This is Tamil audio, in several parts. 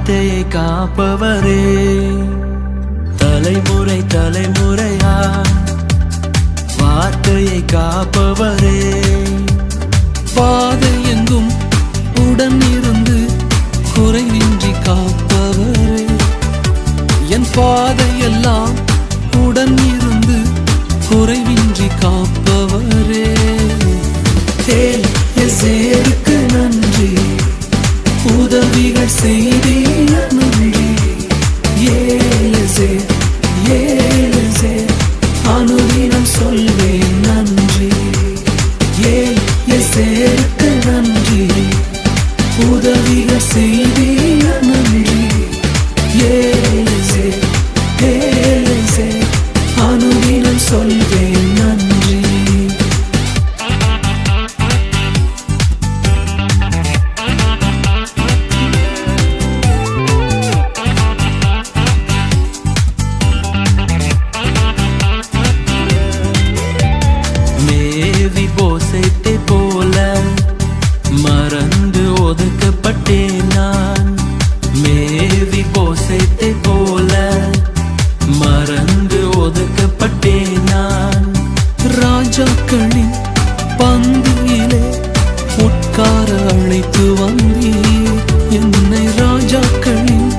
வார்த்தையை காப்பவரே, தலைமுறை தலைமுறையா வார்த்தையை காப்பவரே, பாதை எங்கும் உடன் இருந்து குறைவின்றி காப்பவரே, என் பாதையெல்லாம் உடன் இருந்து குறைவின்றி காப்பவரே. எசேருக்கு நன்றி, உதவிகள் செய்தீர் நன்றி. ஏலெசேர் ஏலெசேர் அனுதினம் சொல்வேன் நன்றி. ஏலெசேருக்கு நன்றி, உதவிகள் செய்தீர் நன்றி. ஏலெசேர் ஏலெசேர் அனுதினம் சொல்வேன் நன்றி. போசைத்தை போல மறந்து ஒதுக்கப்பட்டேன் நான். மேவி போசைத்தை போல மறந்து ஒதுக்கப்பட்டேன் நான். ராஜாக்களின் பந்தியிலே உட்கார அழைத்து வந்தீர் என்னை. ராஜாக்களின்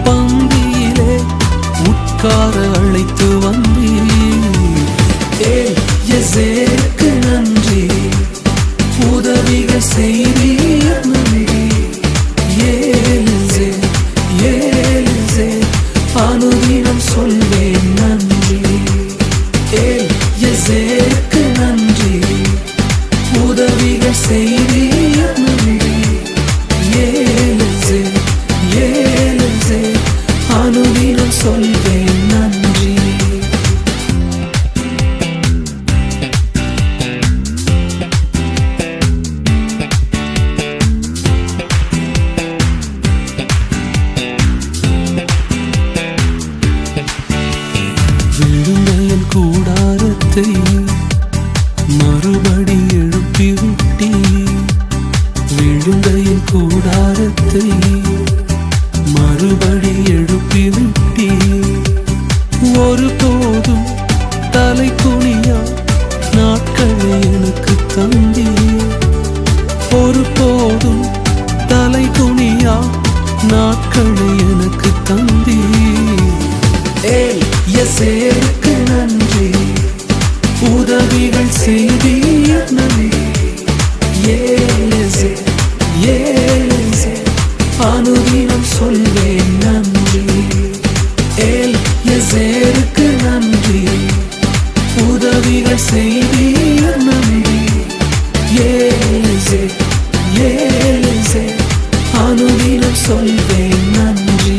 பந்தியிலே உட்கார அழைத்து வந்தீர். எசேருக்கு நன்றி, உதவிகள் செய்தீர் நன்றி. ஏலெசேர் ஏலெசேர் அனுதினம் சொல்வேன் நன்றி. எசேருக்கு நன்றி, உதவிகள் செய்தீர் நன்றி. ஏலெசேர் ஏலெசேர் அனுதினம் சொல்வேன் நன்றி. விழுந்தையின் கூடாரத்தை மறுபடி எழுப்பிவிட்டீ. விழுந்தையின் கூடாரத்தை மறுபடி எழுப்பிவிட்டீ. ஒருபோதும் தலை குனியா நாட்களை எனக்கு தந்தீ. ஒருபோதும் தலை குனியா நாட்களை எனக்கு தந்தீ. எசேருக்கு நன்றி, உதவிகள் செய்தீர் நன்றி. ஏலெசேர் ஏலெசேர் அனுதினம் சொல்வேன் நன்றி. எசேருக்கு நன்றி, உதவிகள் செய்தீர் நன்றி. ஏலெசேர் ஏலெசேர் அனுதினம் சொல்வேன் நன்றி.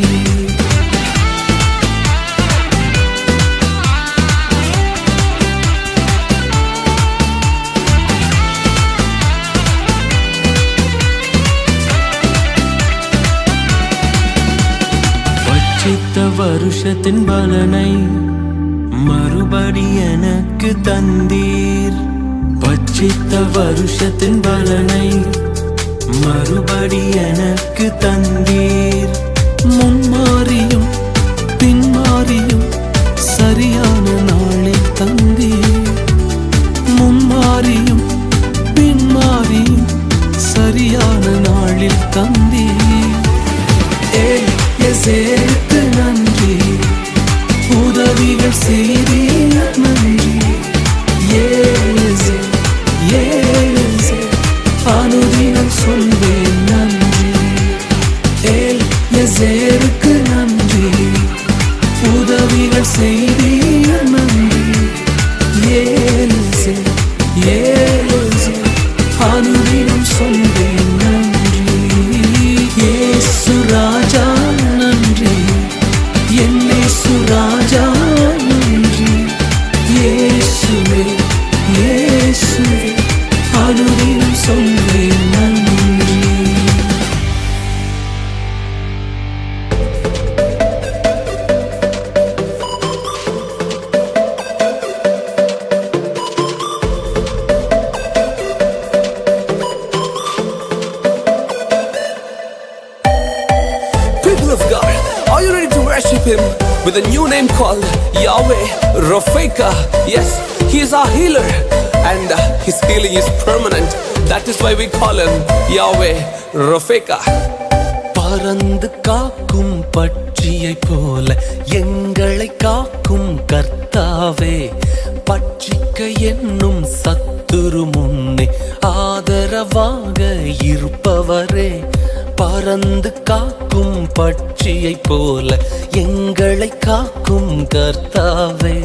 பட்சித்த வருஷத்தின் பலனை மறுபடி எனக்கு தந்தீர். பட்சித்த வருஷத்தின் பலனை மறுபடி எனக்கு தந்தீர். முன்மாறியும் பின்மாறியும் சரியான நாளில் தந்தீர். முன்மாறியும் பின்மாறியும் சரியான நாளில் தந்தீர். எசேருக்கு நன்றி, உதவிகள் செய்தீர் நன்றி. ஏலெசேர் ஏலெசேர் அனுதினம் சொல்வேன் நன்றி. எசேருக்கு நன்றி, உதவிகள் செய்தீர் நன்றி. ஏலெசேர் ஏலெசேர் அனுதினம் சொல்வேன் நன்றி. இயேசு ராஜா நன்றி, என் இயேசு ராஜா நன்றி. him with a new name called Yahweh Rofeka. Yes, he is our healer, and his healing is permanent. That is why we call him Yahweh Rofeka. பறந்து காக்கும் பட்சியை போல எங்களை காக்கும் கர்த்தாவே, பட்சிக்க என்னும் சத்துரு முன்னே ஆதரவாக இருப்பவரே. பறந்து காக்கும் பட்சியை போல எங்களை காக்கும் கர்த்தாவே,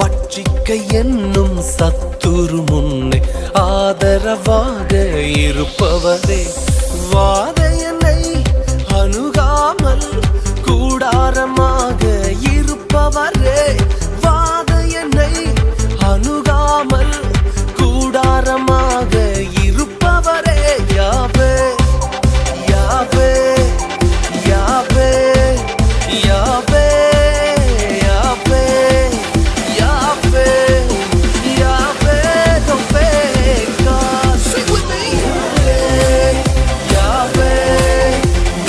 பட்சிக்க என்னும் சத்துரு முன்னே ஆதரவாக இருப்பவரே. வாதையனை அணுகாமல் கூடாரமாக இருப்பவரே, வாதையனை அணுகாமல் கூடாரமாக இருப்பவரே. யாவே யாவே யாவே யாவே யாவே யாவே யாவே ரஃபேகா. Sing with me. Yahweh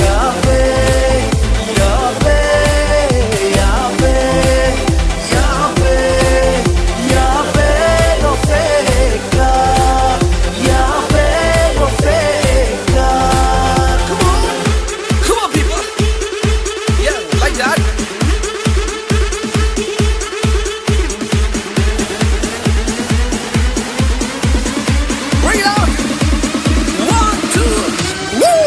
Yahweh Yahweh Yahweh Yahweh Yahweh ரஃபேகா. Yahweh ரஃபேகா. Come on people. Yeah, like that. Bring it out. 1, 2, woo!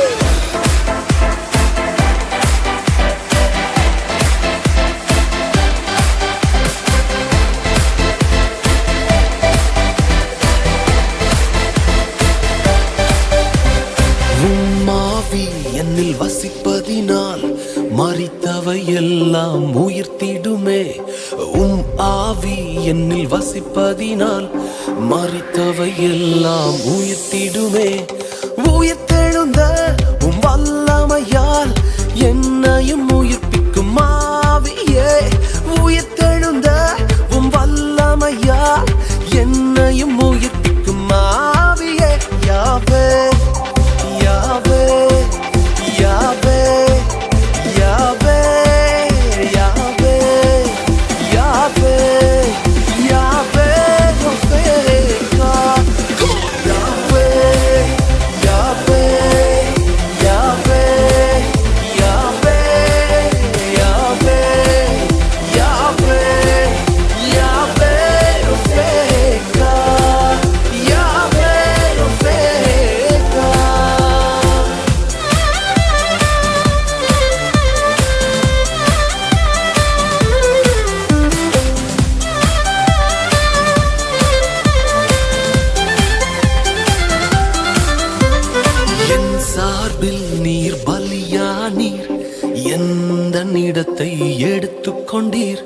உம்மாவி என்னில் வசிப்பதினால் மரித்தவை எல்லாம் உயிர்த்திடுமே. உம் ஆவி என்னில் வசிப்பதினால் மரித்தவை எல்லாம் உயிர்த்திடுமே. உயிர்த்தெழுந்த உம் வல்லமையால் என்னையும் உயிர்ப்பிக்கும் ஆவியே. உயிர்த்தெழுந்த உம் வல்லமையால் என்னையும் உயிர்ப்பிக்கும் ஆவியே. யாவே யாவே யாவே யாவே யாவே யாவே யாவே ரஃபேகா. யாவே யாவே யாவே யாவே யாவே யாவே யாவே ரஃபேகா. யாவே ரஃபேகா. என் சார்பில் நீர் பலியானீர், எந்த இடத்தை எடுத்துக்கொண்டீர்.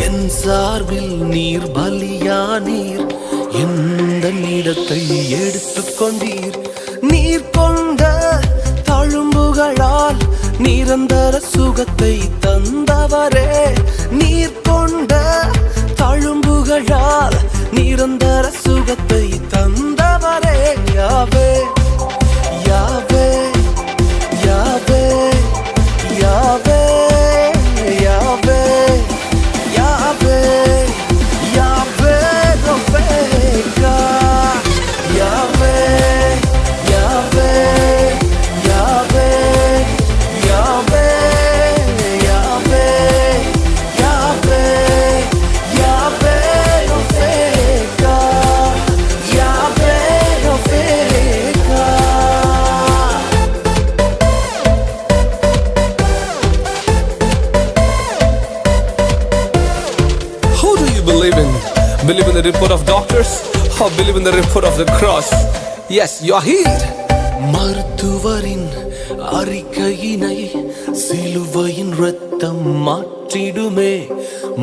என் சார்பில் நீர் பலியானீர், எந்த இடத்தை எடுத்துக்கொண்டீர். நீர் கொண்ட தழும்புகளால் நிரந்தர சுகத்தை தந்தவரே. நீர் கொண்ட தழும்புகளால் நிரந்தர சுகத்தை தந்தவரே. யாவே யாவே யாவே யாவே யாவே யாவே யாவே ரஃபேகா. யாவே யாவே யாவே யாவே யாவே யாவே யாவே ரஃபேகா. யாவே ரஃபேகா. Who do you believe in? Believe in the report of doctors or believe in the report of the cross? Yes, you are healed. மருத்துவரின் அறிக்கையினை சிலுவையின் இரத்தம் மாற்றிடுமே.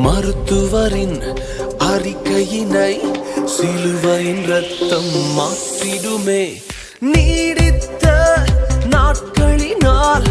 மருத்துவரின் அறிக்கையினை சிலுவையின் இரத்தம் மாற்றிடுமே. நீடித்த நாட்களினால்